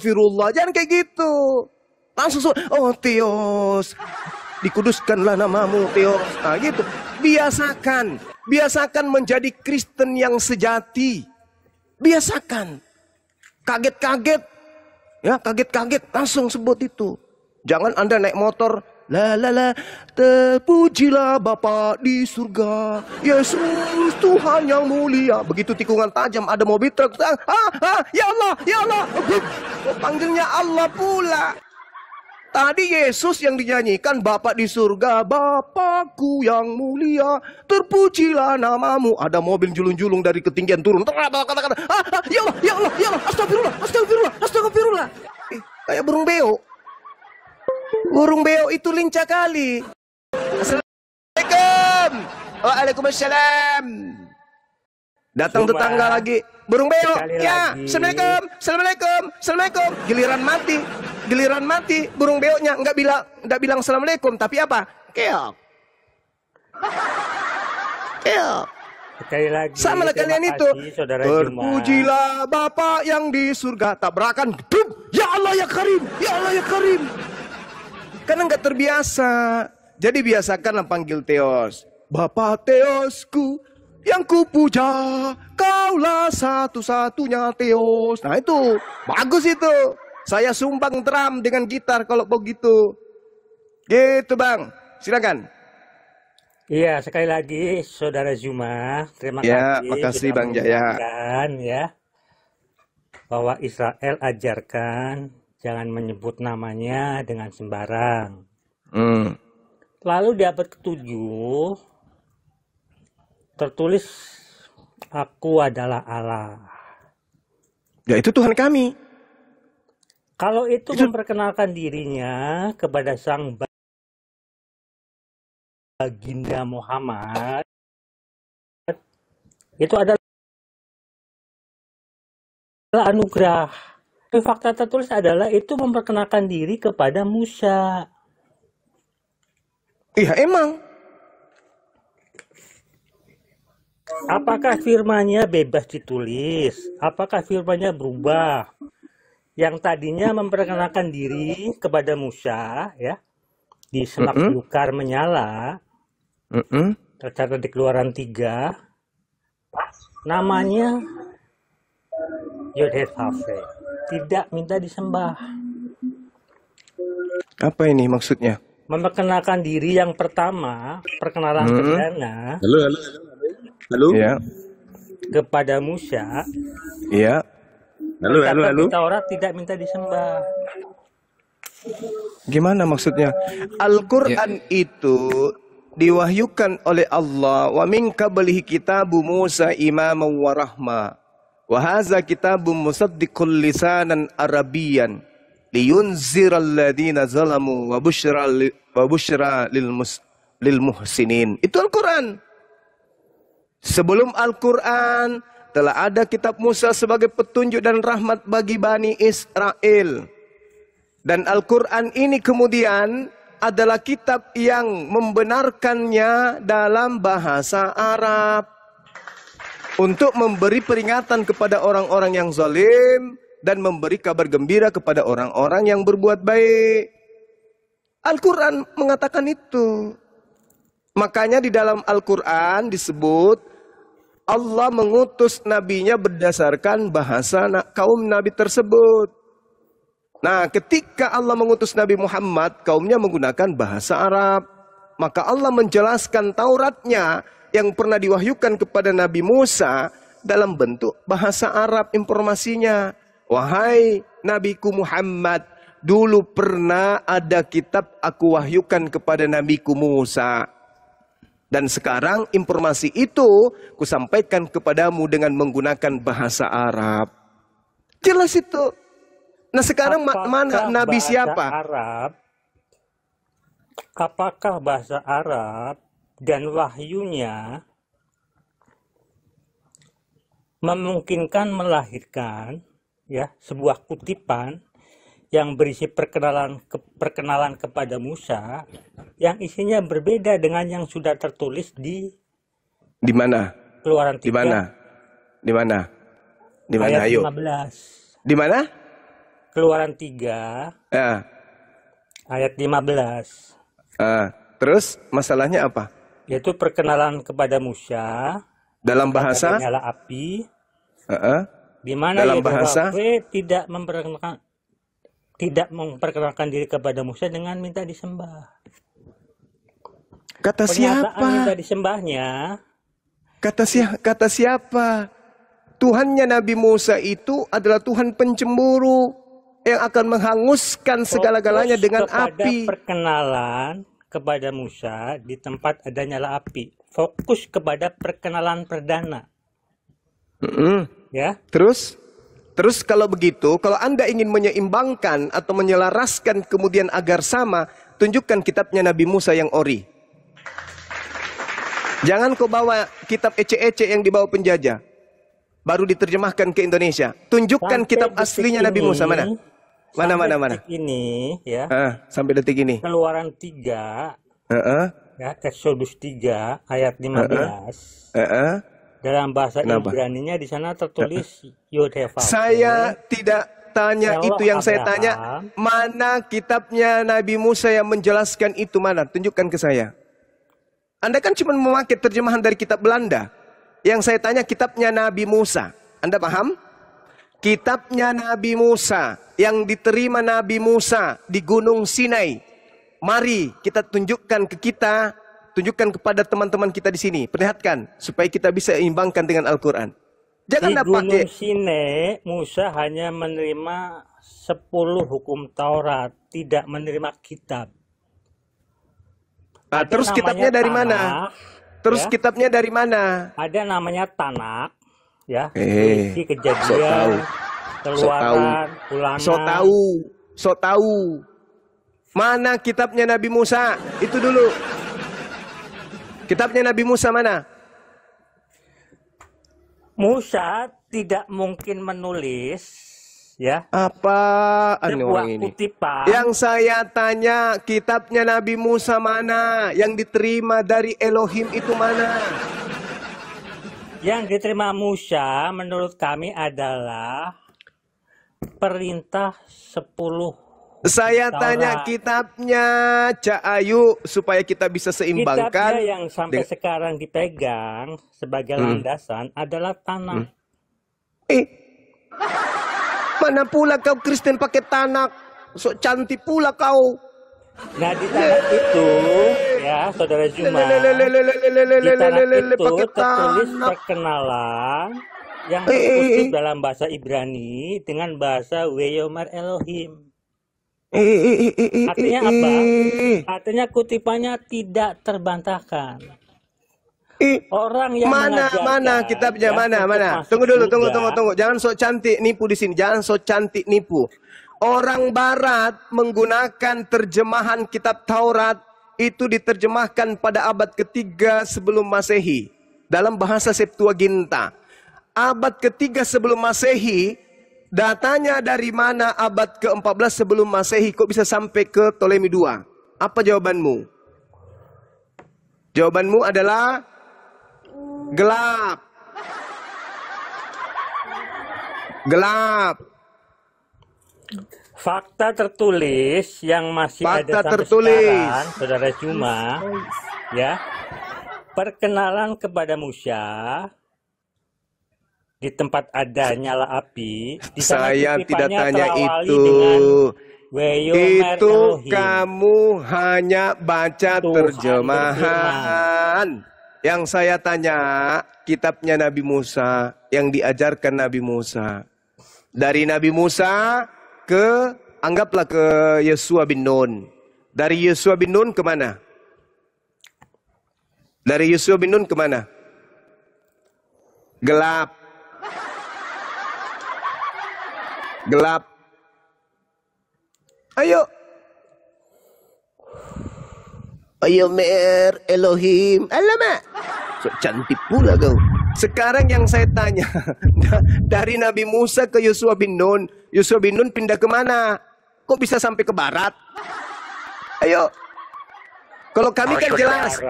astagfirullah. Jangan kayak gitu. Langsung, oh Theos, dikuduskanlah namamu Theos. Nah gitu. Biasakan menjadi Kristen yang sejati. Biasakan. Kaget-kaget. Ya, kaget-kaget langsung sebut itu. Jangan Anda naik motor, la la la, terpujilah Bapa di surga, Yesus Tuhan yang mulia. Begitu tikungan tajam ada mobil truk, ya Allah, ya Allah. Panggilnya Allah pula. Tadi Yesus yang dinyanyikan, Bapa di surga, Bapakku yang mulia, terpujilah namamu. Ada mobil julung-julung dari ketinggian turun. Kata-kata, ya Allah, ya Allah, ya Allah, astagfirullah, astagfirullah, astagfirullah. Kayak burung beo. Burung beo itu lincah kali. Assalamualaikum. Waalaikumsalam. Datang tetangga lagi, burung beo. Ya, assalamualaikum, assalamualaikum, assalamualaikum. Giliran mati, burung beoknya nggak bilang assalamualaikum, tapi apa? Keok. Keok. Sekali lagi. Sama lah kalian itu. Terpujilah Bapa yang di surga. Tabrakan. Ya Allah ya Karim, ya Allah ya Karim. Karena nggak terbiasa. Jadi biasakanlah panggil Theos. Bapa Theosku yang kupuja, kaulah satu-satunya Theos. Nah itu, bagus itu. Saya sumbang drum dengan gitar kalau begitu. Gitu Bang, silakan. Iya, sekali lagi Saudara Zuma, terima kasih. Makasih Bang Jaya. Ya, bahwa Israel ajarkan jangan menyebut namanya dengan sembarang. Lalu di abad ke-7 tertulis, aku adalah Allah. Ya itu Tuhan kami. Kalau itu memperkenalkan dirinya kepada sang baginda Muhammad, itu adalah anugerah. Tapi fakta tertulis adalah itu memperkenalkan diri kepada Musa. Iya emang. Apakah firman-Nya bebas ditulis? Apakah firman-Nya berubah? Yang tadinya memperkenalkan diri kepada Musa, ya, di semak belukar menyala, tercatat di Keluaran 3, namanya Yod-Heh-Vav-Heh, tidak minta disembah. Apa ini maksudnya? Memperkenalkan diri yang pertama, perkenalan perdana. Halo. Ya. Kepada Musa. Iya. Lalu. Taurat tidak minta disembah. Gimana maksudnya? Al-Quran itu diwahyukan oleh Allah. Wa min qablihi kitabu Musa imaman wa rahma. Wa hadza kitabun musaddiqul lisanan Arabiyyan liyunziral ladina zalamu wa busyra lil muhsinin. Itu Al-Quran. Sebelum Al-Quran telah ada kitab Musa sebagai petunjuk dan rahmat bagi Bani Israel. Dan Al-Quran ini kemudian adalah kitab yang membenarkannya dalam bahasa Arab. Untuk memberi peringatan kepada orang-orang yang zalim dan memberi kabar gembira kepada orang-orang yang berbuat baik. Al-Quran mengatakan itu. Makanya di dalam Al-Quran disebut Allah mengutus nabinya berdasarkan bahasa kaum nabi tersebut. Nah, ketika Allah mengutus Nabi Muhammad, kaumnya menggunakan bahasa Arab. Maka Allah menjelaskan Tauratnya yang pernah diwahyukan kepada Nabi Musa dalam bentuk bahasa Arab informasinya. Wahai Nabiku Muhammad, dulu pernah ada kitab aku wahyukan kepada Nabiku Musa. Dan sekarang informasi itu kusampaikan kepadamu dengan menggunakan bahasa Arab. Jelas itu. Nah sekarang mana Nabi siapa? Apakah bahasa Arab dan wahyunya memungkinkan melahirkan ya sebuah kutipan yang berisi perkenalan kepada Musa yang isinya berbeda dengan yang sudah tertulis di mana? Keluaran 3. Di mana? Di mana? Di mana? Ayat Ayo. 15. Di mana? Keluaran 3 Ya. ayat 15. Terus masalahnya apa? Yaitu perkenalan kepada Musa Dalam bahasa? nyala api, di mana Dalam bahasa? Yahweh tidak memperkenalkan diri kepada Musa dengan minta disembah. Kata Pernyataan siapa? minta disembahnya, Kata siapa? Tuhannya Nabi Musa itu adalah Tuhan pencemburu yang akan menghanguskan segala-galanya fokus dengan kepada api. perkenalan kepada Musa di tempat ada nyala api. Fokus kepada perkenalan perdana. Ya. Terus kalau begitu, kalau Anda ingin menyeimbangkan atau menyelaraskan kemudian agar sama, tunjukkan kitabnya Nabi Musa yang ori. Jangan kau bawa kitab ece-ece yang dibawa penjajah, baru diterjemahkan ke Indonesia. Tunjukkan Sampai kitab detik aslinya Nabi ini, Musa mana? Mana? detik ini, ya. Sampai detik ini. Keluaran 3, ya, Exodus 3 ayat 15. Dalam bahasa Kenapa? Ibraninya di sana tertulis Yod-He-Vav. Saya tidak tanya Allah itu yang saya Abraham. tanya. Mana kitabnya Nabi Musa yang menjelaskan itu mana? Tunjukkan ke saya. Anda kan cuma memakai terjemahan dari kitab Belanda. Yang saya tanya kitabnya Nabi Musa. Anda paham? Kitabnya Nabi Musa yang diterima Nabi Musa di Gunung Sinai. Mari kita tunjukkan ke kita, tunjukkan kepada teman-teman kita di sini. Perlihatkan supaya kita bisa imbangkan dengan Al-Quran. Jangan Di Anda pakai. Gunung Sinai, Musa hanya menerima 10 hukum Taurat, tidak menerima kitab. Terus kitabnya dari mana? Terus kitabnya dari mana? Ada namanya Tanak, ya. So Berisi tahu. Kejadian, Keluaran, Ulangan. So tahu. Mana kitabnya Nabi Musa? Itu dulu. Kitabnya Nabi Musa mana? Musa tidak mungkin menulis, ya, Apaan sebuah orang ini? kutipan Yang saya tanya kitabnya Nabi Musa mana? Yang diterima dari Elohim itu mana? yang diterima Musa menurut kami adalah perintah 10 Saya Taurat. tanya kitabnya Cak Ayu supaya kita bisa seimbangkan. Kitabnya yang sampai sekarang dipegang sebagai landasan adalah Tanak. Mana pula kau Kristen pakai Tanak? Sok cantik pula kau. Nah, di Tanak itu, ya, Saudara Juma, di Tanak itu tertulis perkenalan yang terkutip dalam bahasa Ibrani dengan bahasa Weyomer Elohim. Artinya apa? Artinya kutipannya tidak terbantahkan. Orang yang Mana kitabnya mana? Tunggu dulu, tunggu. Jangan sok cantik nipu di sini. Jangan sok cantik nipu. Orang Barat menggunakan terjemahan kitab Taurat itu diterjemahkan pada abad ketiga sebelum Masehi dalam bahasa Septuaginta. Abad ketiga sebelum Masehi. Datanya dari mana abad ke-14 sebelum Masehi kok bisa sampai ke Ptolemy II? Apa jawabanmu? Jawabanmu adalah gelap. Gelap. Fakta tertulis yang masih Fakta ada sampai tertulis. sekarang, Saudara Juma, ya, perkenalan kepada Musa di tempat ada nyala api. Di sana Saya tidak kutipannya tanya terawali itu. dengan Weyomer Itu Elohim. kamu hanya baca Tuhan terjemahan. Yang saya tanya kitabnya Nabi Musa yang diajarkan Nabi Musa. Dari Nabi Musa ke anggaplah ke Yesua bin Nun. Dari Yesua bin Nun ke mana? Dari Yesua bin Nun ke mana? Gelap. Gelap. Ayo. Ayo mer Elohim. Alamak. So cantik pula kau. Sekarang yang saya tanya, dari Nabi Musa ke Yosua bin Nun. Yosua bin Nun pindah ke mana? Kok bisa sampai ke barat? Ayo. Kalau kami kan jelas.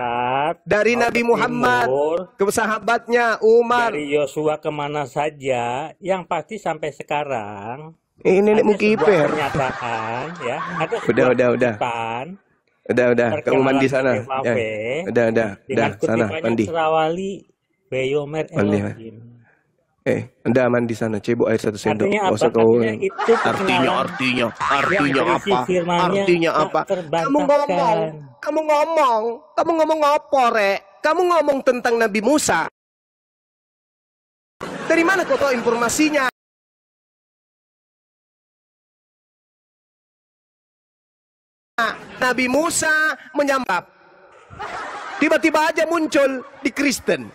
Dari Nabi Muhammad ke sahabatnya Umar. Dari Yosua kemana saja, yang pasti sampai sekarang Ini ada mau sebuah kiper. pernyataan, ya, ada Udah, sebuah udah. kutipan Udah. Kamu mandi sana. terkenal Ya. Udah. dengan Sana, kutipannya mandi. Serawali Beyomer Mandi. Elohim. Udah mandi sana. Cebok air 1 sendok. Artinya Nggak apa? usah kau. Artinya itu perkenalan Artinya yang berisi apa? firman-Nya Artinya tak apa? terbantahkan. Kamu ngomong apa, Rek? Kamu ngomong tentang Nabi Musa. Dari mana kau tahu informasinya? Nabi Musa menyambap. Tiba-tiba aja muncul di Kristen.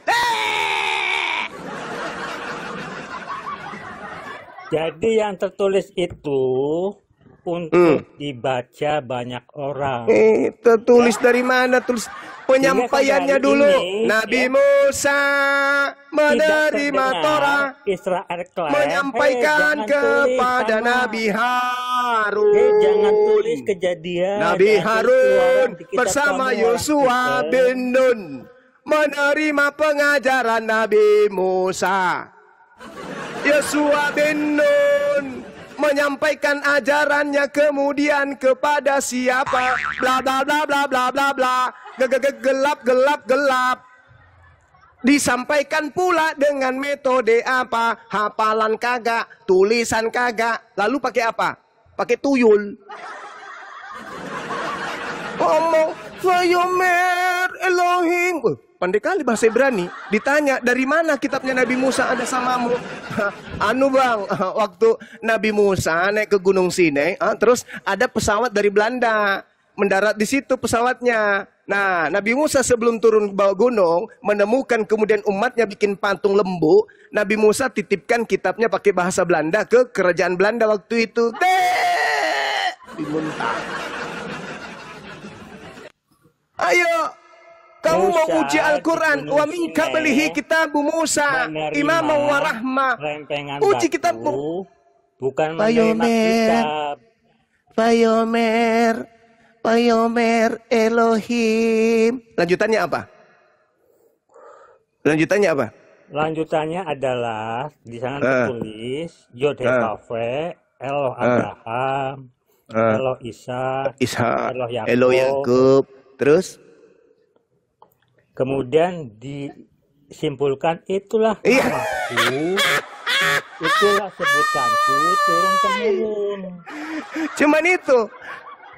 Jadi yang tertulis itu untuk dibaca banyak orang. Tertulis dari mana? Tulis penyampaiannya Sehingga dulu. ini, Nabi Musa menerima Torah, Israel klaim, menyampaikan kepada Nabi Harun. jangan tulis kejadian. Nabi jangan tulis Harun keluaran di kitab bersama kamu, Yosua orang bin Nun menerima pengajaran Nabi Musa. Yosua bin Nun menyampaikan ajarannya kemudian kepada siapa? Bla bla bla bla bla bla bla. Gelap. Disampaikan pula dengan metode apa? Hafalan kagak, tulisan kagak. Lalu pakai apa? Pakai tuyul. Ngomong Vayomer Elohim. Pandai kali bahasa Ibrani. Ditanya dari mana kitabnya Nabi Musa ada samamu? Bang, waktu Nabi Musa naik ke Gunung Sinai, terus ada pesawat dari Belanda mendarat di situ pesawatnya. Nah, Nabi Musa sebelum turun ke bawah gunung menemukan kemudian umatnya bikin patung lembu. Nabi Musa titipkan kitabnya pakai bahasa Belanda ke kerajaan Belanda waktu itu. Dimuntah. Ayo. Kamu mau uji Al-Quran? Wa min qablihi kitabu Musa imaman wa rahmah. Uji kitabmu. Bukan menerima kitab. Vayomer Elohim. Lanjutannya apa? Lanjutannya adalah di sana tertulis Yod Hekave, Eloh Abraham, Eloh Ishak, Eloh Yakub. Terus? Kemudian disimpulkan itulah namaku, itulah sebutanku turun-temurun. Cuman itu.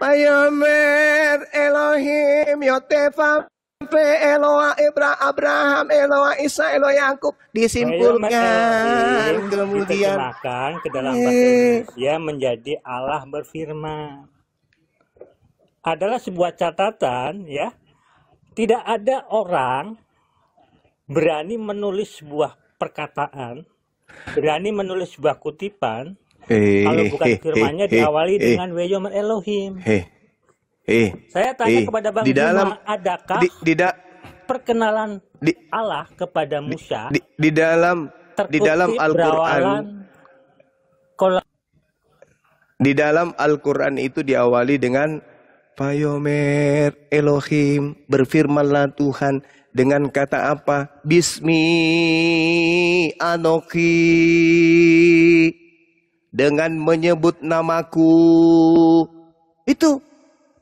Vayomer Elohim Yotefa Eloah Abraham Eloah Isa Eloah Yakub. Disimpulkan kemudian diterjemahkan ke dalam bahasa Indonesia menjadi Allah berfirman. Adalah sebuah catatan, ya. Tidak ada orang berani menulis sebuah perkataan, berani menulis sebuah kutipan, kalau bukan firmannya diawali dengan Vayomer Elohim. Saya tanya kepada Bang Juma, adakah perkenalan Allah kepada Musa di dalam Al-Quran? Di dalam Al-Quran itu diawali dengan Vayomer Elohim, berfirmanlah Tuhan dengan kata apa? Bismi Anoki, dengan menyebut namaku. Itu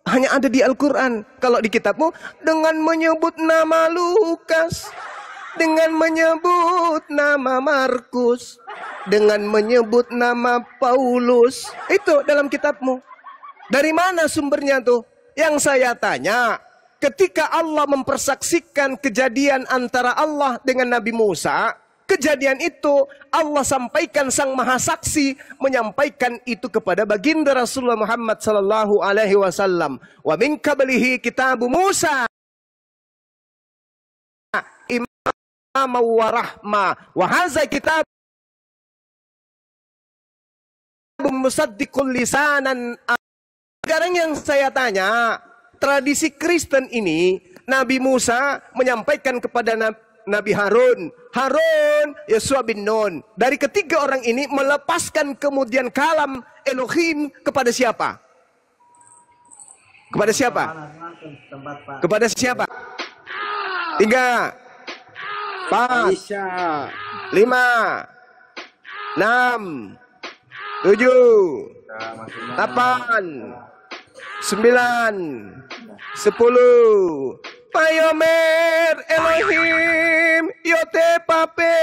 hanya ada di Al-Quran. Kalau di kitabmu dengan menyebut nama Lukas, dengan menyebut nama Markus, dengan menyebut nama Paulus. Itu dalam kitabmu. Dari mana sumbernya tuh? Yang saya tanya, ketika Allah mempersaksikan kejadian antara Allah dengan Nabi Musa, kejadian itu Allah sampaikan, Sang Maha Saksi menyampaikan itu kepada baginda Rasulullah Muhammad sallallahu alaihi wasallam. Wa min qablihi kitabu Musa imaman wa rahmah wa hadza kitab musaddiqul lisanan. Sekarang yang saya tanya, tradisi Kristen ini, Nabi Musa menyampaikan kepada Nabi Harun, Yosua bin Nun. Dari ketiga orang ini melepaskan kemudian kalam Elohim kepada siapa? Kepada siapa? Kepada siapa? 3, 4, 5, 6, 7, 8, 9, 10. Payomer Elohim Yote Pape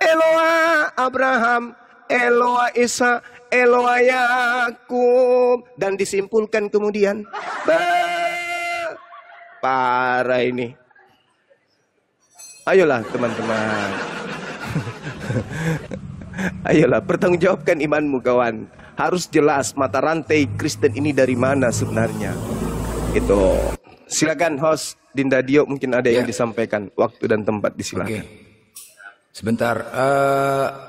Eloa Abraham, Eloa Isa, Eloa Yakub. Dan disimpulkan kemudian, parah ini. Ayolah teman-teman. Ayolah, pertanggungjawabkan imanmu kawan. Harus jelas mata rantai Kristen ini dari mana sebenarnya. Itu. Silakan host Dinda Dio, mungkin ada yang disampaikan. Waktu dan tempat disilakan. Sebentar,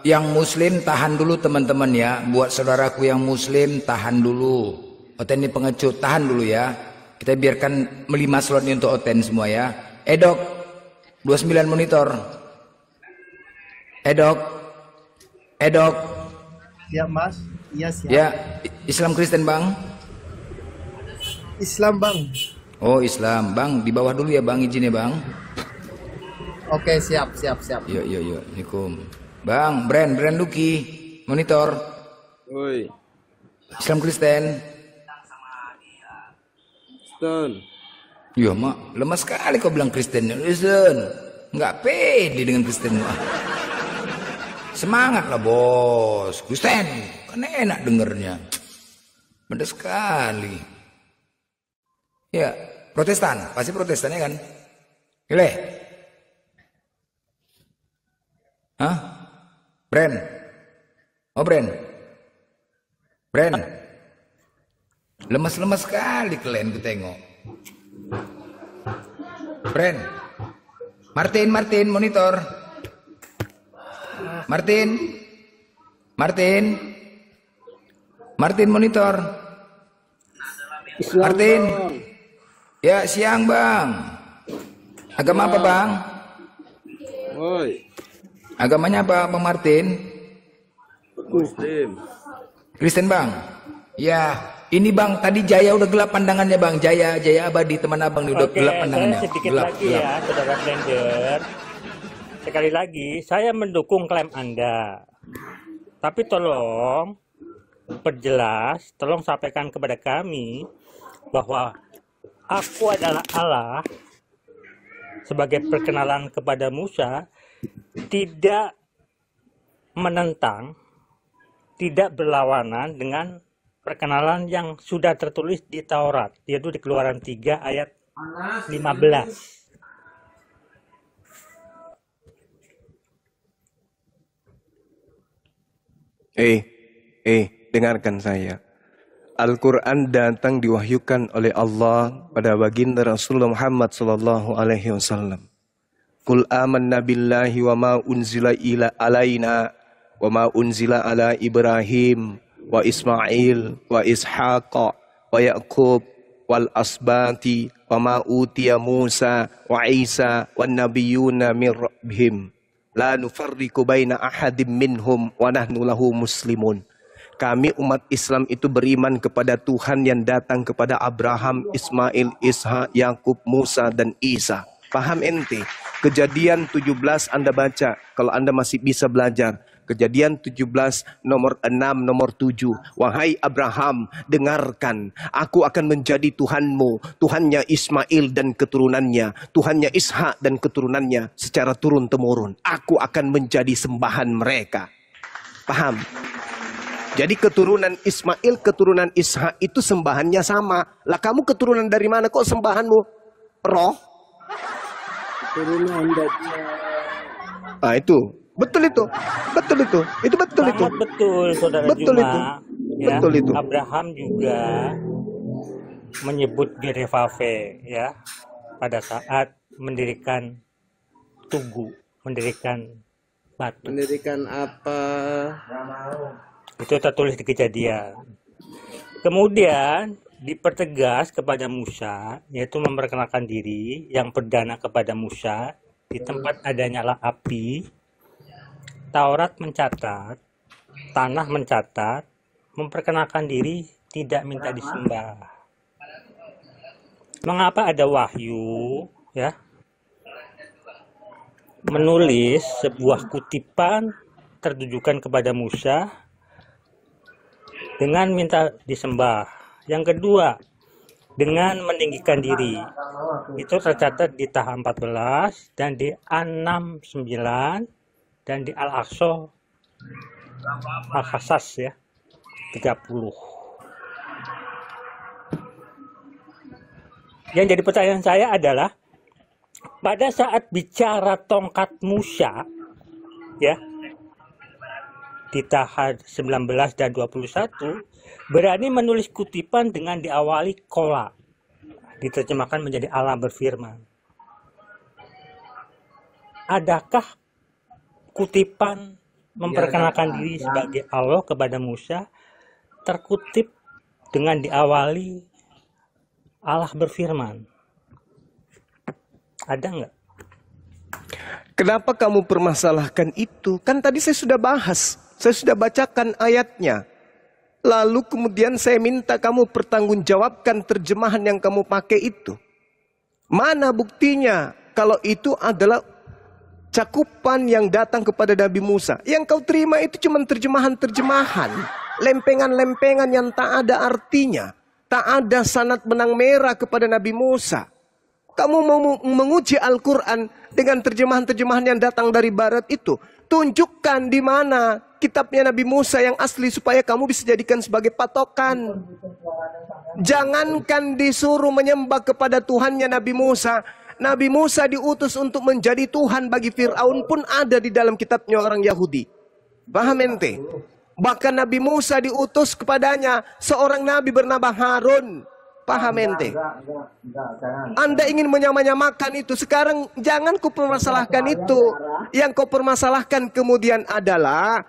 yang muslim tahan dulu teman-teman ya. Buat saudaraku yang muslim tahan dulu. Oten ini pengecut, tahan dulu ya. Kita biarkan 5 slot ini untuk Oten semua ya. Edok 29 monitor. Edok. Siap mas. Iya siap. Ya, Islam Kristen bang. Islam bang. Oh Islam bang, di bawah dulu ya bang, izin ya bang. Oke siap. Yuk. Assalamualaikum. Bang, Brand Luki, monitor. Woi. Islam Kristen. Kristen. Ya mak, lemah sekali kau bilang Kristen. Kristen, nggak pede dengan Kristen. Semangat lah bos, Kristen. Kan enak dengernya. Beda sekali. Ya, Protestan, pasti Protestan ya kan? Gile. Hah? Brand. Oh Brand. Lemas-lemas sekali kalian ku tengok. Brand. Martin monitor. Martin monitor. Martin. Ya siang bang. Agama apa bang? Woi. Agamanya apa bang Martin? Muslim. Kristen bang. Ya ini bang tadi Jaya udah gelap pandangannya bang. Jaya Abadi teman abang nih udah gelap pandangannya. Saya sedikit gelap, lagi ya saudara Blender. Sekali lagi saya mendukung klaim Anda. Tapi tolong perjelas, tolong sampaikan kepada kami bahwa aku adalah Allah sebagai perkenalan kepada Musa tidak menentang, tidak berlawanan dengan perkenalan yang sudah tertulis di Taurat, yaitu di Keluaran 3 ayat 15. Dengarkan saya. Al-Quran datang diwahyukan oleh Allah pada baginda Rasulullah Muhammad sallallahu alaihi wasallam. Qul amanna billahi wa ma unzila ila alaina wa ma unzila ala Ibrahim wa Ismail wa Ishaqa wa Yaqub wal asbati wa ma utiya Musa wa Isa wan nabiyyuna min rabbihim la nufarriqu baina ahadim minhum wa nahnu lahu muslimun. Kami umat Islam itu beriman kepada Tuhan yang datang kepada Abraham, Ismail, Ishak, Yakub, Musa, dan Isa. Paham ente? Kejadian 17 Anda baca, kalau Anda masih bisa belajar. Kejadian 17 nomor 6, nomor 7. Wahai Abraham, dengarkan. Aku akan menjadi Tuhanmu. Tuhannya Ismail dan keturunannya. Tuhannya Ishak dan keturunannya. Secara turun-temurun. Aku akan menjadi sembahan mereka. Paham? Jadi keturunan Ismail, keturunan Ishak itu sembahannya sama. Lah kamu keturunan dari mana kok sembahanmu? Roh? Turunan Dajjal. Ah itu. Betul itu. Itu betul itu. Sangat betul saudara Betul Juma. itu. Ya, Betul itu. Abraham juga menyebut Birefave ya pada saat mendirikan tugu, mendirikan batu. Mendirikan apa? Itu tertulis di Kejadian. Kemudian dipertegas kepada Musa, yaitu memperkenalkan diri yang perdana kepada Musa di tempat adanya nyala api. Taurat mencatat, tanah mencatat, memperkenalkan diri tidak minta disembah. Mengapa ada wahyu ya menulis sebuah kutipan tertujukan kepada Musa dengan minta disembah. Yang kedua, dengan meninggikan diri. Itu tercatat di Taha 14 dan di An-Nam 9 dan di Al-Aqsa Al-Qasas ya 30. Yang jadi pertanyaan saya adalah pada saat bicara tongkat Musa ya di Taha 19 dan 21 berani menulis kutipan dengan diawali kola, diterjemahkan menjadi Allah berfirman. Adakah kutipan memperkenalkan diri sebagai Allah kepada Musa terkutip dengan diawali Allah berfirman? Ada nggak? Kenapa kamu permasalahkan itu? Kan tadi saya sudah bahas, saya sudah bacakan ayatnya. Lalu kemudian saya minta kamu pertanggungjawabkan terjemahan yang kamu pakai itu. Mana buktinya kalau itu adalah cakupan yang datang kepada Nabi Musa? Yang kau terima itu cuma terjemahan-terjemahan, lempengan-lempengan yang tak ada artinya. Tak ada sanad benang merah kepada Nabi Musa. Kamu mau menguji Al-Quran dengan terjemahan-terjemahan yang datang dari barat itu. Tunjukkan di mana kitabnya Nabi Musa yang asli supaya kamu bisa jadikan sebagai patokan. Jangankan disuruh menyembah kepada Tuhannya Nabi Musa. Nabi Musa diutus untuk menjadi Tuhan bagi Fir'aun pun ada di dalam kitabnya orang Yahudi. Paham ente? Bahkan Nabi Musa diutus kepadanya seorang Nabi bernama Harun. Paham ente? Anda ingin menyamakan itu. Sekarang jangan kau permasalahkan itu. Yang kau permasalahkan kemudian adalah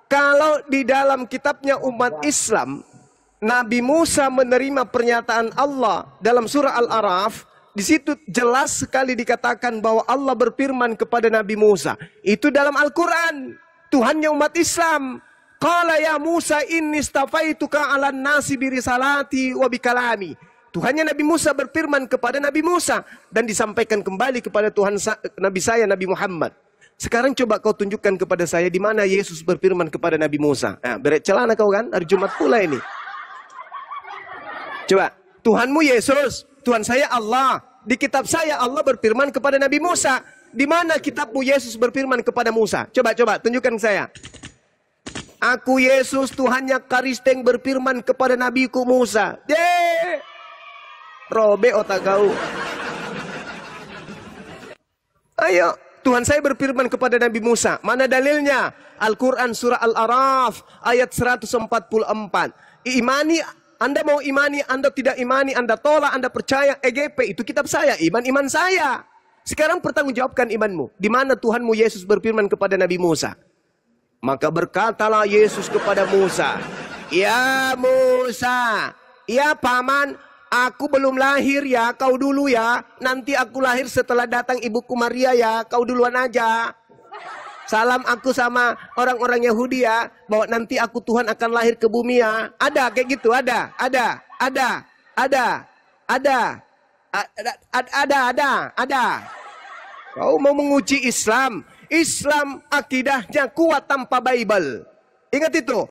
kalau di dalam kitabnya umat Islam Nabi Musa menerima pernyataan Allah dalam surah Al-A'raf, di situ jelas sekali dikatakan bahwa Allah berfirman kepada Nabi Musa. Itu dalam Al-Quran. Tuhannya umat Islam. Qala ya Musa inni istafaituka 'alan nasi birisalati wa bikalami. Tuhannya Nabi Musa berfirman kepada Nabi Musa dan disampaikan kembali kepada Tuhan Nabi saya Nabi Muhammad. Sekarang coba kau tunjukkan kepada saya di mana Yesus berfirman kepada Nabi Musa. Nah, beret celana kau kan hari Jumat pula ini. Coba, Tuhanmu Yesus, Tuhan saya Allah. Di kitab saya Allah berfirman kepada Nabi Musa. Di mana kitabmu Yesus berfirman kepada Musa? Coba tunjukkan saya. Aku Yesus Tuhannya Karisteng berfirman kepada nabiku Musa. Robe otak kau. Ayo, Tuhan saya berfirman kepada Nabi Musa. Mana dalilnya? Al-Quran surah Al-A'raf ayat 144. Imani, Anda mau imani, Anda tidak imani, Anda tolak, Anda percaya. EGP itu kitab saya, iman saya. Sekarang pertanggungjawabkan imanmu. Di mana Tuhanmu Yesus berfirman kepada Nabi Musa? Maka berkatalah Yesus kepada Musa, ya Musa, ya paman, aku belum lahir ya, kau dulu ya. Nanti aku lahir setelah datang ibuku Maria ya, kau duluan aja. Salam aku sama orang-orang Yahudi ya, bahwa nanti aku Tuhan akan lahir ke bumi ya. Ada kayak gitu, ada. Kau mau menguji Islam? Islam akidahnya kuat tanpa Bible. Ingat itu.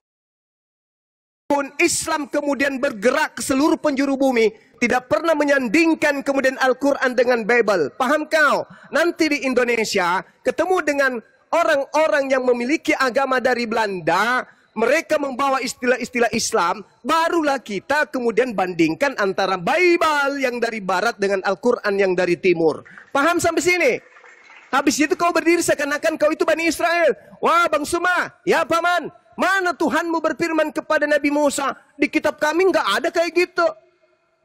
Pun Islam kemudian bergerak ke seluruh penjuru bumi, tidak pernah menyandingkan kemudian Al-Quran dengan Bible. Paham kau? Nanti di Indonesia ketemu dengan orang-orang yang memiliki agama dari Belanda, mereka membawa istilah-istilah Islam, barulah kita kemudian bandingkan antara Bible yang dari barat dengan Al-Quran yang dari timur. Paham sampai sini? Habis itu kau berdiri seakan-akan kau itu Bani Israel. Wah Bang Suma, ya paman, mana Tuhanmu berfirman kepada Nabi Musa? Di kitab kami nggak ada kayak gitu.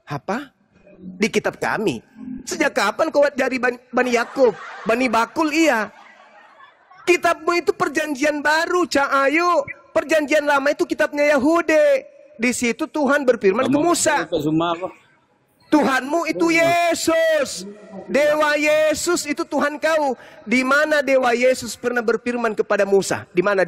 Apa? Di kitab kami? Sejak kapan kau dari Bani Yakub? Bani Bakul iya. Kitabmu itu perjanjian baru, Cahayu. Perjanjian lama itu kitabnya Yahudi. Di situ Tuhan berfirman ke Musa. Tuhanmu itu Yesus. Dewa Yesus itu Tuhan kau. Di mana Dewa Yesus pernah berfirman kepada Musa? Di mana?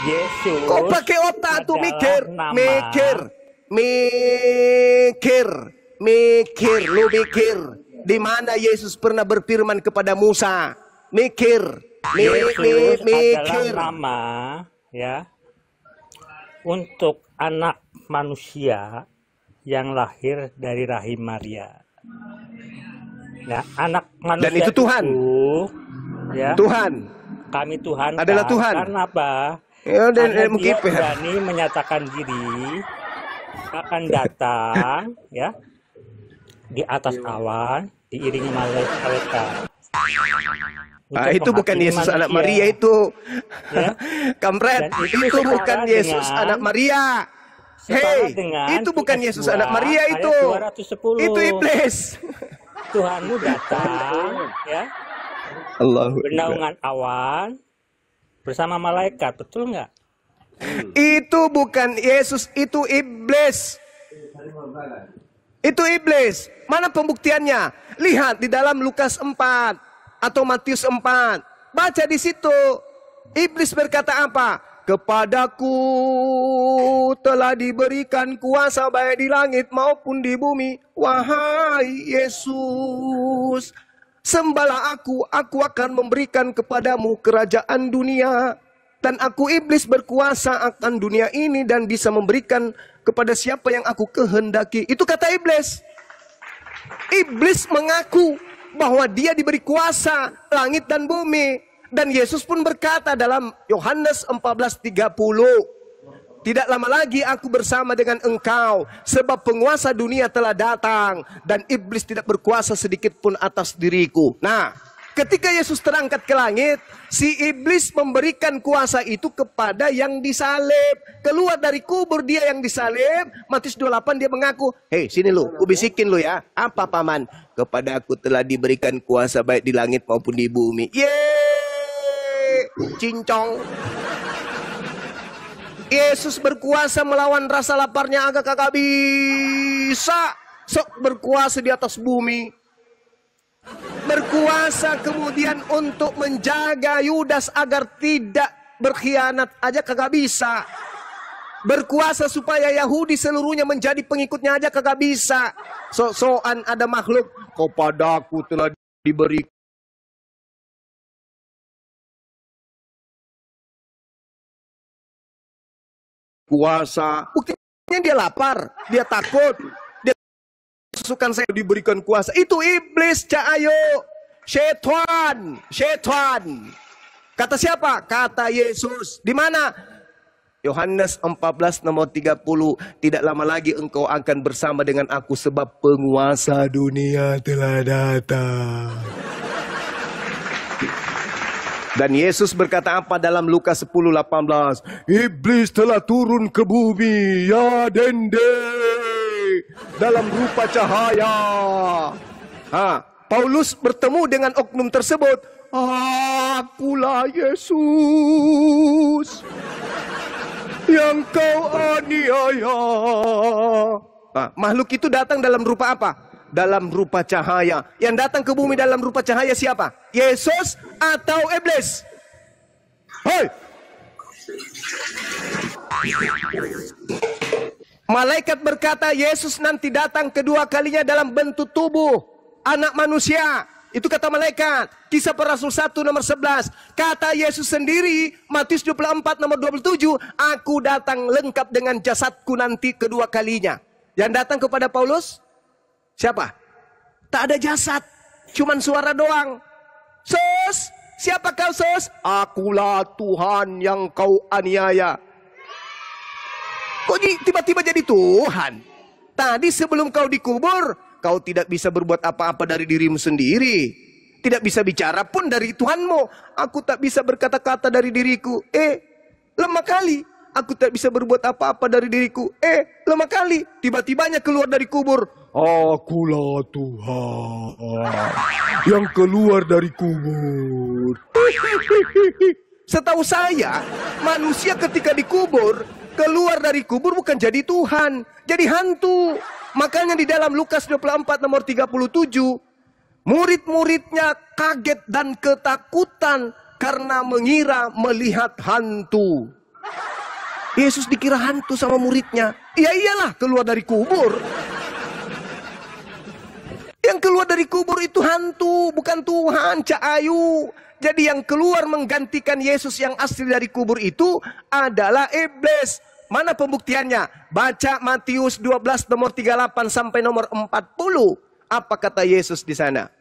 Yesus. Kau pakai otak tuh mikir. lu mikir. Di mana Yesus pernah berfirman kepada Musa? Mikir. Yesus adalah nama ya untuk anak manusia yang lahir dari rahim Maria. Nah, anak manusia Dan itu Tuhan. Ya, Tuhan. Kami Tuhan Adalah Tuhan. Karena apa? Ya, Karena dia berani menyatakan diri akan datang ya di atas awan diiringi malaikat. Itu bukan Yesus anak Maria itu. Ya? Kamret, itu bukan Yesus anak Maria. Hei, itu bukan Yesus anak Maria itu. Itu iblis. Tuhanmu datang ya. Bernaungan awan bersama malaikat, betul nggak? Itu bukan Yesus, itu iblis. Itu iblis. Mana pembuktiannya? Lihat di dalam Lukas 4 atau Matius 4. Baca di situ. Iblis berkata apa? Kepadaku telah diberikan kuasa baik di langit maupun di bumi. Wahai Yesus, sembahlah aku akan memberikan kepadamu kerajaan dunia. Dan aku iblis berkuasa akan dunia ini dan bisa memberikan kepada siapa yang aku kehendaki. Itu kata iblis. Iblis mengaku bahwa dia diberi kuasa langit dan bumi. Dan Yesus pun berkata dalam Yohanes 14:30. Tidak lama lagi aku bersama dengan engkau. Sebab penguasa dunia telah datang. Dan iblis tidak berkuasa sedikit pun atas diriku. Nah, ketika Yesus terangkat ke langit, si iblis memberikan kuasa itu kepada yang disalib. Keluar dari kubur dia yang disalib. Matius 28 dia mengaku, hei sini lu, ku bisikin lu ya. Apa paman? Kepada aku telah diberikan kuasa baik di langit maupun di bumi. Yeay, cincong. Yesus berkuasa melawan rasa laparnya agak kagak bisa. Sok berkuasa di atas bumi. Berkuasa kemudian untuk menjaga Yudas agar tidak berkhianat aja kagak bisa. Berkuasa supaya Yahudi seluruhnya menjadi pengikutnya aja kagak bisa. Sok-sokan ada makhluk. Kepadaku telah diberi kuasa. Buktinya dia lapar, dia takut. Sukan saya diberikan kuasa. Itu iblis, Ayo. Syaitan. Kata siapa? Kata Yesus. Di mana? Yohanes 14 nomor 30. Tidak lama lagi engkau akan bersama dengan aku sebab penguasa dunia telah datang. Dan Yesus berkata apa dalam Lukas 10:18? Iblis telah turun ke bumi, ya dende, dalam rupa cahaya. Paulus bertemu dengan oknum tersebut. Akulah Yesus yang kau aniaya. Makhluk itu datang dalam rupa apa? Dalam rupa cahaya. Yang datang ke bumi dalam rupa cahaya siapa? Yesus atau iblis? Hei! Malaikat berkata Yesus nanti datang kedua kalinya dalam bentuk tubuh anak manusia. Itu kata malaikat. Kisah Para Rasul 1 nomor 11. Kata Yesus sendiri, Matius 24 nomor 27. Aku datang lengkap dengan jasadku nanti kedua kalinya. Yang datang kepada Paulus siapa? Tak ada jasad, cuman suara doang. Sus, siapa kau sus? Akulah Tuhan yang kau aniaya. Kok tiba-tiba jadi Tuhan? Tadi sebelum kau dikubur, kau tidak bisa berbuat apa-apa dari dirimu sendiri. Tidak bisa bicara pun dari Tuhanmu. Aku tak bisa berkata-kata dari diriku. Lemah kali. Aku tak bisa berbuat apa-apa dari diriku. Lemah kali. Tiba-tibanya keluar dari kubur. Akulah Tuhan yang keluar dari kubur. Setahu saya, manusia ketika dikubur, keluar dari kubur bukan jadi Tuhan, jadi hantu. Makanya di dalam Lukas 24 nomor 37, murid-muridnya kaget dan ketakutan karena mengira melihat hantu. Yesus dikira hantu sama muridnya. Ya iyalah, keluar dari kubur. Yang keluar dari kubur itu hantu, bukan Tuhan, Cak Ayu. Jadi yang keluar menggantikan Yesus yang asli dari kubur itu adalah iblis. Mana pembuktiannya? Baca Matius 12 nomor 38 sampai nomor 40. Apa kata Yesus di sana?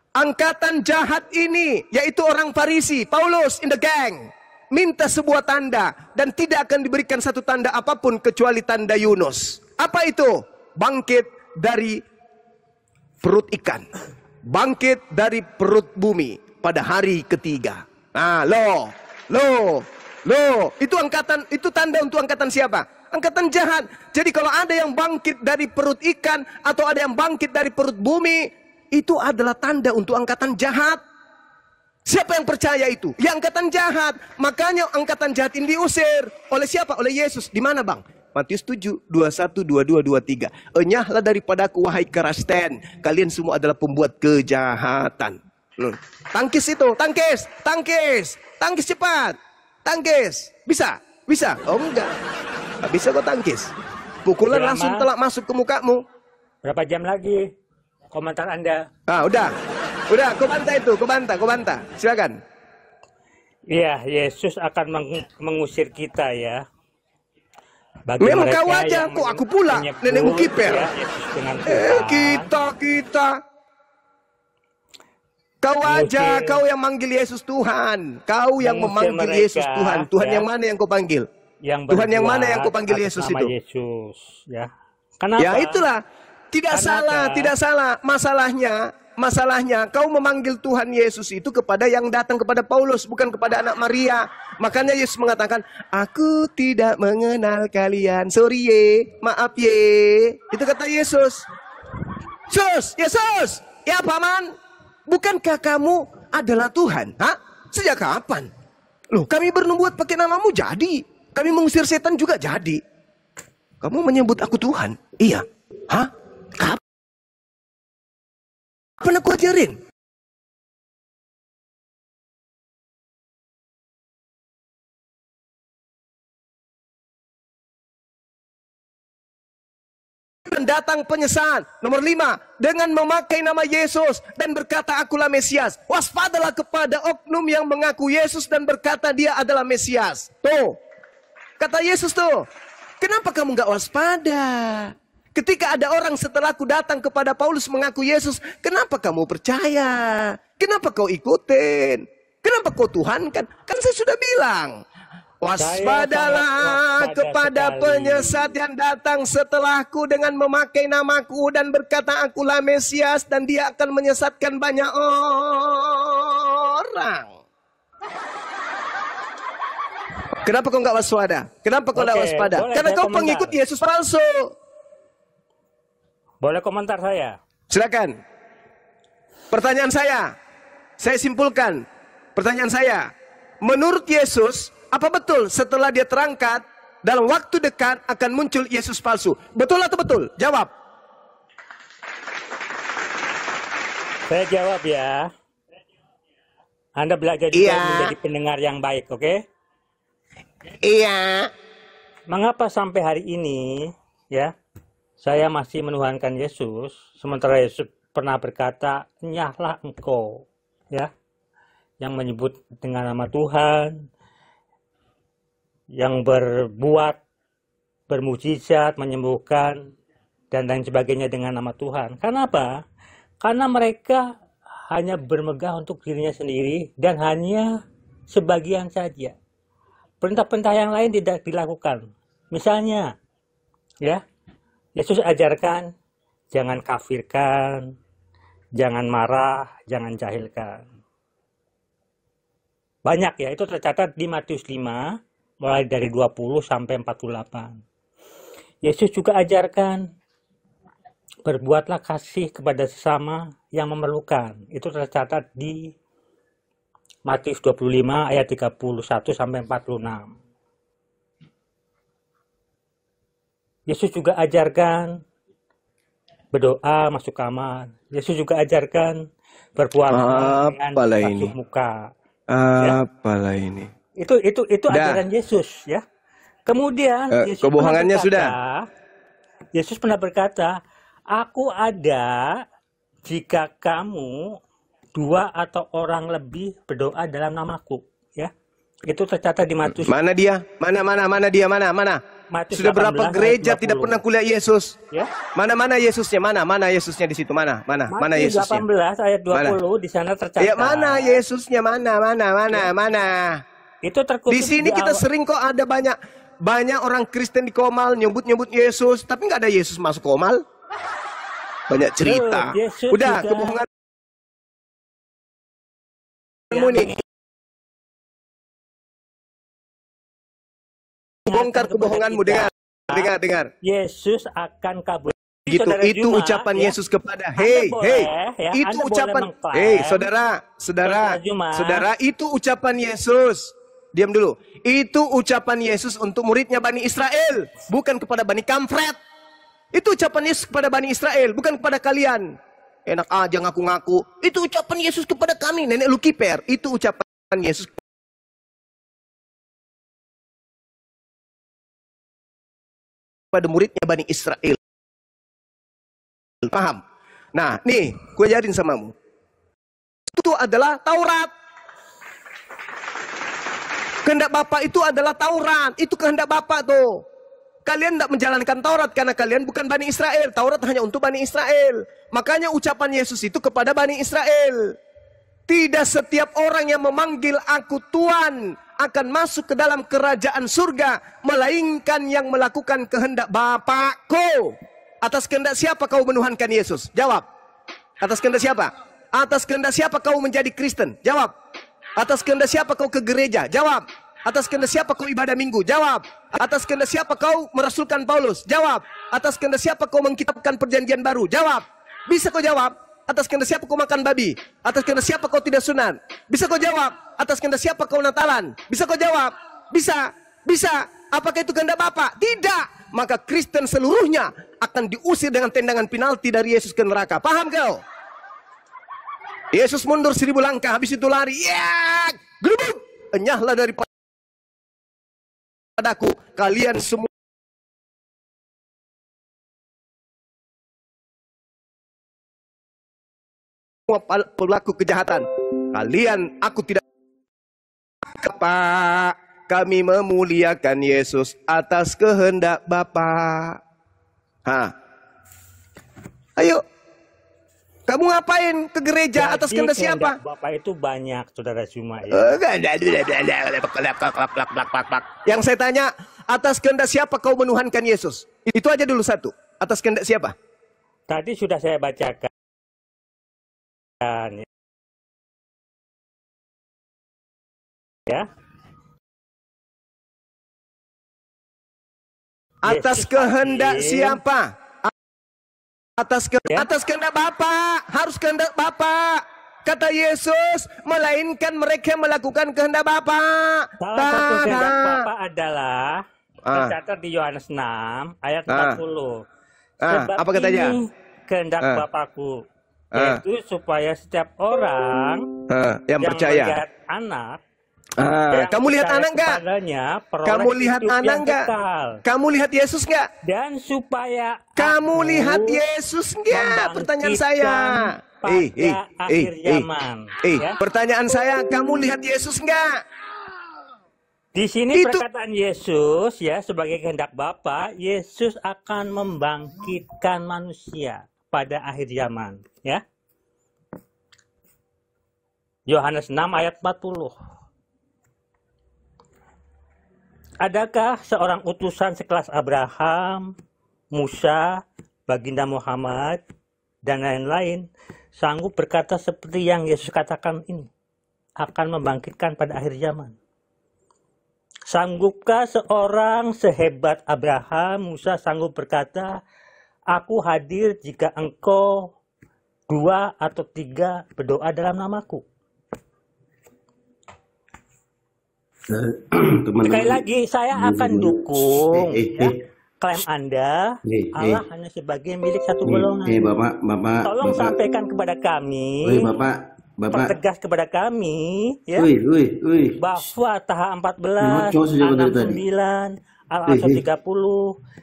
Angkatan jahat ini, yaitu orang Farisi, Paulus in the gang, minta sebuah tanda dan tidak akan diberikan satu tanda apapun kecuali tanda Yunus. Apa itu? Bangkit dari perut ikan, bangkit dari perut bumi pada hari ketiga. Nah, loh, itu angkatan, itu tanda untuk angkatan siapa? Angkatan jahat. Jadi kalau ada yang bangkit dari perut ikan atau ada yang bangkit dari perut bumi, itu adalah tanda untuk angkatan jahat. Siapa yang percaya itu? Ya angkatan jahat. Makanya angkatan jahat ini diusir. Oleh siapa? Oleh Yesus. Di mana bang? Matius 7, 21, 22, 23. Enyahlah daripadaku wahai Kerasten. Kalian semua adalah pembuat kejahatan. Tangkis itu, tangkis cepat. Tangkis. Bisa? Oh enggak. Gak bisa kok tangkis. Pukulan langsung telak masuk ke mukamu. Berapa jam lagi? Komentar Anda. Udah, kau bantah. Silakan. Iya, Yesus akan mengusir kita ya. Bagi memang kau aja, kok aku pula nenek Ukiper. Ya, kita. Kau aja, kau yang manggil Yesus Tuhan. Kau yang memanggil Yesus Tuhan. Tuhan ya, yang mana yang kau panggil? Tuhan yang mana yang kau panggil Yesus itu? Yesus, ya. Kenapa? Ya itulah. Tidak salah. Masalahnya kau memanggil Tuhan Yesus itu kepada yang datang kepada Paulus, bukan kepada anak Maria. Makanya Yesus mengatakan, aku tidak mengenal kalian. Sorry ye, maaf ye. Itu kata Yesus. Yesus, ya paman, bukankah kamu adalah Tuhan? Hah? Sejak kapan? Loh, kami bernubuat pakai namamu jadi. Kami mengusir setan juga jadi. Kamu menyebut aku Tuhan? Iya. Hah? Kapan aku ajarin? Dan datang penyesat. Nomor 5. Dengan memakai nama Yesus dan berkata akulah Mesias. Waspadalah kepada oknum yang mengaku Yesus dan berkata dia adalah Mesias. Tuh. Kata Yesus tuh. Kenapa kamu gak waspada? Ketika ada orang setelahku datang kepada Paulus mengaku Yesus, kenapa kamu percaya? Kenapa kau ikutin? Kenapa kau tuhankan? Kan saya sudah bilang. Waspadalah kepada penyesat yang datang setelahku dengan memakai namaku dan berkata akulah Mesias dan dia akan menyesatkan banyak orang. Kenapa kau nggak waspada? Kenapa kau nggak waspada? Karena kau pengikut Yesus palsu. Boleh komentar saya? Silakan. Pertanyaan saya simpulkan. Pertanyaan saya, menurut Yesus, apa betul setelah dia terangkat, dalam waktu dekat akan muncul Yesus palsu? Betul atau betul? Jawab. Saya jawab ya. Anda belajar juga menjadi pendengar yang baik, oke? Iya. Mengapa sampai hari ini, ya, saya masih menuhankan Yesus, sementara Yesus pernah berkata, nyahlah engkau, ya, yang menyebut dengan nama Tuhan, yang berbuat, bermujizat, menyembuhkan, dan lain sebagainya dengan nama Tuhan. Karena apa? Karena mereka hanya bermegah untuk dirinya sendiri dan hanya sebagian saja. Perintah-perintah yang lain tidak dilakukan. Misalnya, ya, Yesus ajarkan, jangan kafirkan, jangan marah, jangan jahilkan. Banyak ya, itu tercatat di Matius 5, mulai dari 20 sampai 48. Yesus juga ajarkan, berbuatlah kasih kepada sesama yang memerlukan. Itu tercatat di Matius 25 ayat 31 sampai 46. Yesus juga ajarkan berdoa masuk kamar. Yesus juga ajarkan berpuasa dengan basuh muka. Apalah ini? Itu ajaran Yesus ya. Kemudian kebohongannya Yesus pernah berkata, aku ada jika kamu 2 atau orang lebih berdoa dalam namaku. Ya, itu tercatat di Matius. Mana dia? Mana dia? Matius Sudah berapa 18 gereja ayat 20. tidak pernah kuliah Yesus? Ya. Mana Yesusnya? Mana Yesusnya di situ? Mana Matius Yesusnya? 18 ayat 20 di sana tercatat. Ya, mana Yesusnya? Mana? Itu terkutip Di sini kita sering kok ada banyak orang Kristen di Komal nyebut Yesus, tapi nggak ada Yesus masuk Komal. Banyak cerita. Yesus Udah, juga kebohongan ini. Bongkar kebohonganmu, dengar. Yesus akan kabur. Gitu, Saudara itu Juma, ucapan ya, Yesus kepada Anda boleh, ya, itu Anda ucapan boleh mengklaim, saudara, itu ucapan Yesus. Diam dulu. Itu ucapan Yesus untuk muridnya Bani Israel, bukan kepada Bani Kampret. Itu ucapan Yesus kepada Bani Israel, bukan kepada kalian. Enak aja ngaku-ngaku. Itu ucapan Yesus kepada kami, nenek lu kiper. Itu ucapan Yesus kepada muridnya Bani Israel. Paham? Nah, nih, gue ajarin samamu. Itu adalah Taurat. Kehendak Bapa itu adalah Taurat. Itu kehendak Bapa tuh. Kalian tidak menjalankan Taurat karena kalian bukan Bani Israel. Taurat hanya untuk Bani Israel. Makanya ucapan Yesus itu kepada Bani Israel. Tidak setiap orang yang memanggil aku Tuhan akan masuk ke dalam kerajaan surga, melainkan yang melakukan kehendak Bapakku. Atas kehendak siapa kau menuhankan Yesus? Jawab. Atas kehendak siapa? Atas kehendak siapa kau menjadi Kristen? Jawab. Atas kehendak siapa kau ke gereja? Jawab. Atas kehendak siapa kau ibadah minggu? Jawab. Atas kehendak siapa kau merasulkan Paulus? Jawab. Atas kehendak siapa kau mengkitabkan perjanjian baru? Jawab. Bisa kau jawab? Atas kehendak siapa kau makan babi? Atas kehendak siapa kau tidak sunat? Bisa kau jawab? Atas kehendak siapa kau Natalan? Bisa kau jawab? Bisa. Apakah itu kehendak Bapa? Tidak. Maka Kristen seluruhnya akan diusir dengan tendangan penalti dari Yesus ke neraka. Paham kau? Yesus mundur 1000 langkah, habis itu lari. Ya, gerubuk. Enyahlah daripadaku kalian semua pelaku kejahatan. Kalian, aku tidak. Pak, kami memuliakan Yesus atas kehendak Bapa. Ayo. Kamu ngapain ke gereja? Atas kehendak siapa? Bapak itu banyak, Saudara Juma. Ya. Yang saya tanya, atas kehendak siapa kau menuhankan Yesus? Itu aja dulu satu. Atas kehendak siapa? Tadi sudah saya bacakan. Ya. Atas kehendak siapa? Atas kehendak Bapa. Harus kehendak Bapa. Kata Yesus, melainkan mereka melakukan kehendak Bapa. Salah satu kehendak Bapa adalah tercatat di Yohanes 6 ayat 40. Sebab apa katanya? Ini kehendak Bapakku, yaitu supaya setiap orang yang percaya melihat anak. Kamu lihat anak enggak? Kamu lihat anak enggak? Kamu lihat Yesus enggak? Dan supaya kamu lihat Yesus enggak? Pertanyaan saya. Akhir zaman. Ya? Pertanyaan saya, kamu lihat Yesus enggak? Di sini perkataan Yesus ya sebagai kehendak Bapa, Yesus akan membangkitkan manusia pada akhir zaman, ya. Yohanes 6 ayat 40. Adakah seorang utusan sekelas Abraham, Musa, Baginda Muhammad, dan lain-lain sanggup berkata seperti yang Yesus katakan ini? Akan membangkitkan pada akhir zaman. Sanggupkah seorang sehebat Abraham, Musa sanggup berkata, aku hadir jika engkau 2 atau 3 berdoa dalam namaku? Sekali lagi, saya akan dukung klaim Anda. Allah hanya sebagai milik satu golongan. Tolong sampaikan kepada kami, pertegas kepada kami, ya, bahwa Taha 14, anak 9 Al-Asr 30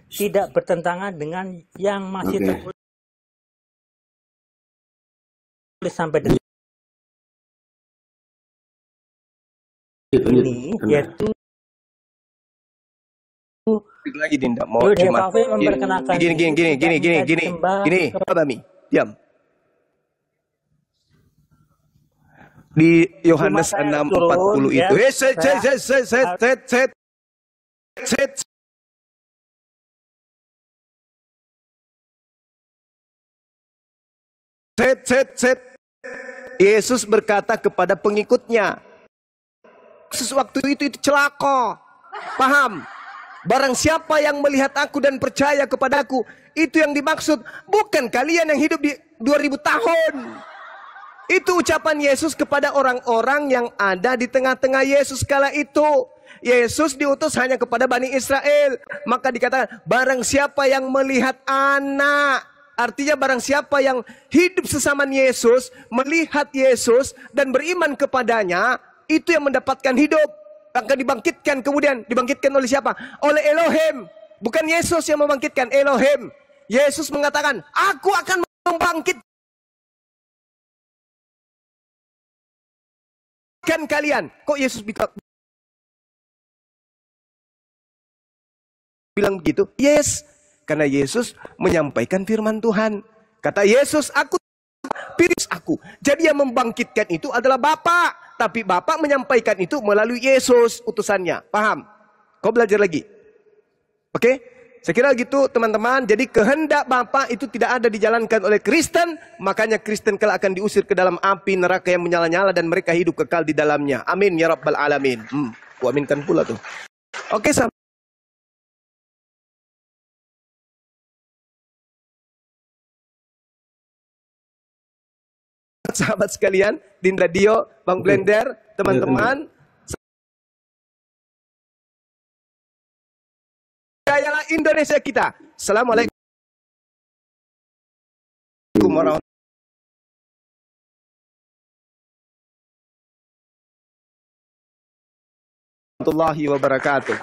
tidak bertentangan dengan yang masih tertulis sampai detik ini, yaitu lagi dia tidak mau cuma gini, Bami, diam. Di Yohanes 6:40 itu. Yesus berkata kepada pengikutnya, sesuatu itu celaka. Paham? Barang siapa yang melihat aku dan percaya kepadaku, itu yang dimaksud. Bukan kalian yang hidup di 2000 tahun. Itu ucapan Yesus kepada orang-orang yang ada di tengah-tengah Yesus kala itu. Yesus diutus hanya kepada Bani Israel. Maka dikatakan, barang siapa yang melihat anak. Artinya barang siapa yang hidup sesamaan Yesus, melihat Yesus dan beriman kepadanya, itu yang mendapatkan hidup. Akan dibangkitkan kemudian. Dibangkitkan oleh siapa? Oleh Elohim. Bukan Yesus yang membangkitkan, Elohim. Yesus mengatakan, aku akan membangkitkan kalian. Kok Yesus bilang begitu? Yes, karena Yesus menyampaikan firman Tuhan. Kata Yesus, aku pilih aku. Jadi yang membangkitkan itu adalah Bapa, tapi Bapa menyampaikan itu melalui Yesus utusannya. Paham? Kau belajar lagi. Oke? Saya kira gitu teman-teman. Jadi kehendak Bapa itu tidak ada dijalankan oleh Kristen. Makanya Kristen kelak akan diusir ke dalam api neraka yang menyala-nyala dan mereka hidup kekal di dalamnya. Amin ya rabbal alamin. Ku aminkan pula tuh. Oke, sahabat sekalian, Dindra Dio, Bang Blender, teman-teman. Jayalah Indonesia kita. Assalamualaikum warahmatullahi wabarakatuh.